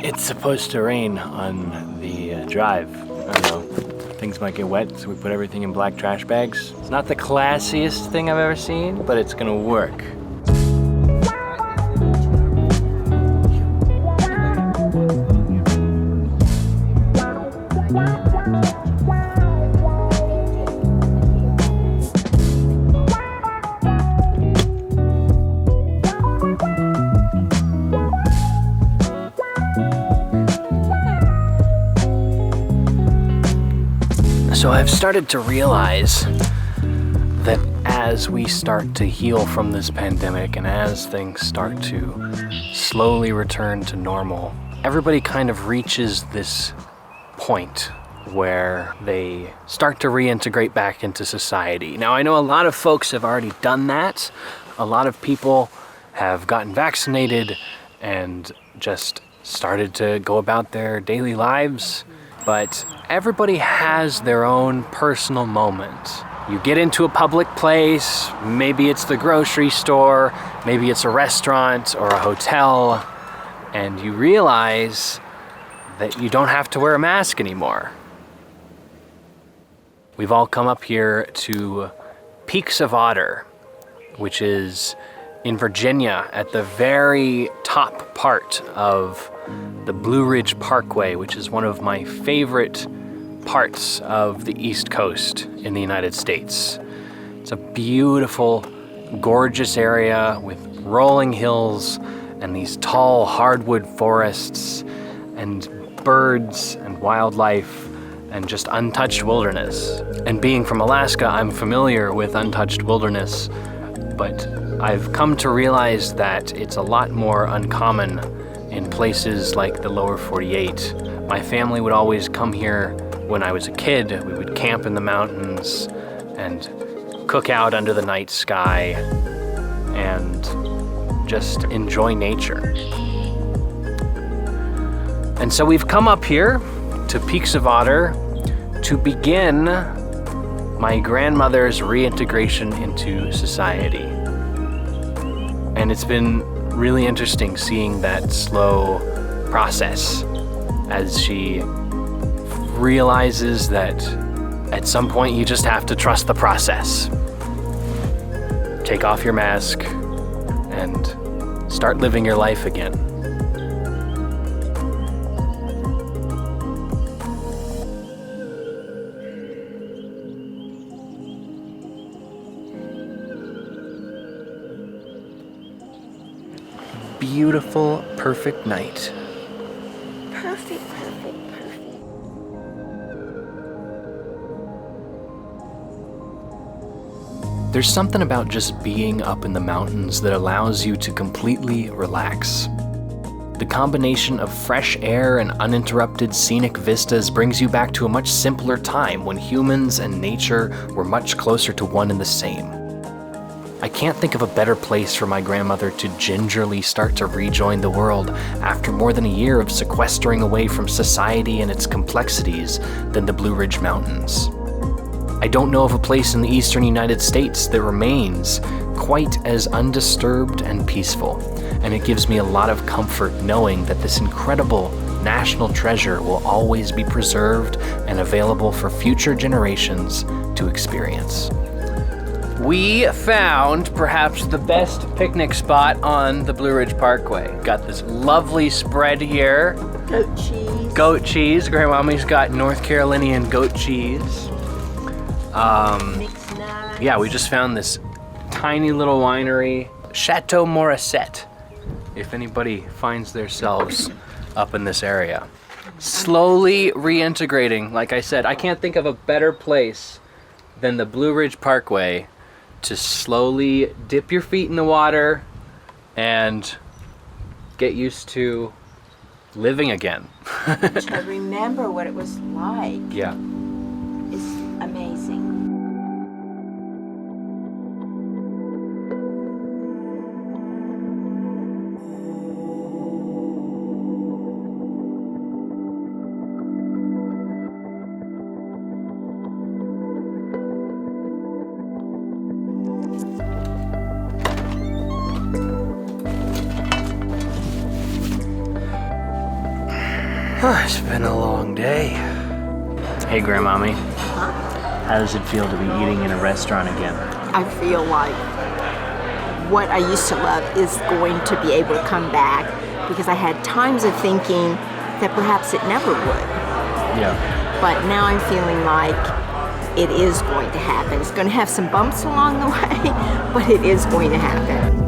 It's supposed to rain on the drive. I don't know, things might get wet, so we put everything in black trash bags. It's not the classiest thing I've ever seen, but it's gonna work. So I've started to realize that as we start to heal from this pandemic and as things start to slowly return to normal, everybody kind of reaches this point where they start to reintegrate back into society. Now, I know a lot of folks have already done that. A lot of people have gotten vaccinated and just started to go about their daily lives. But everybody has their own personal moment. You get into a public place, maybe it's the grocery store, maybe it's a restaurant or a hotel, and you realize that you don't have to wear a mask anymore. We've all come up here to Peaks of Otter, which is in Virginia at the very top part of the Blue Ridge Parkway, which is one of my favorite parts of the East Coast in the United States. It's a beautiful, gorgeous area with rolling hills and these tall hardwood forests and birds and wildlife and just untouched wilderness. And being from Alaska, I'm familiar with untouched wilderness, but I've come to realize that it's a lot more uncommon in places like the lower 48. My family would always come here when I was a kid. We would camp in the mountains and cook out under the night sky and just enjoy nature. And so we've come up here to Peaks of Otter to begin my grandmother's reintegration into society. And it's been really interesting seeing that slow process as she realizes that at some point you just have to trust the process. Take off your mask and start living your life again. Beautiful, perfect night. Perfect. There's something about just being up in the mountains that allows you to completely relax. The combination of fresh air and uninterrupted scenic vistas brings you back to a much simpler time when humans and nature were much closer to one and the same. I can't think of a better place for my grandmother to gingerly start to rejoin the world after more than a year of sequestering away from society and its complexities than the Blue Ridge Mountains. I don't know of a place in the eastern United States that remains quite as undisturbed and peaceful, and it gives me a lot of comfort knowing that this incredible national treasure will always be preserved and available for future generations to experience. We found perhaps the best picnic spot on the Blue Ridge Parkway. Got this lovely spread here. Goat cheese. Goat cheese. Grandmommy's got North Carolinian goat cheese. Mixed nuts. Yeah, we just found this tiny little winery, Chateau Morissette, if anybody finds themselves up in this area. Slowly reintegrating, like I said, I can't think of a better place than the Blue Ridge Parkway to slowly dip your feet in the water and get used to living again. To remember what it was like Yeah. is amazing. It's been a long day. Hey, Grandmommy. Huh? How does it feel to be eating in a restaurant again? I feel like what I used to love is going to be able to come back, because I had times of thinking that perhaps it never would. Yeah. But now I'm feeling like it is going to happen. It's going to have some bumps along the way, but it is going to happen.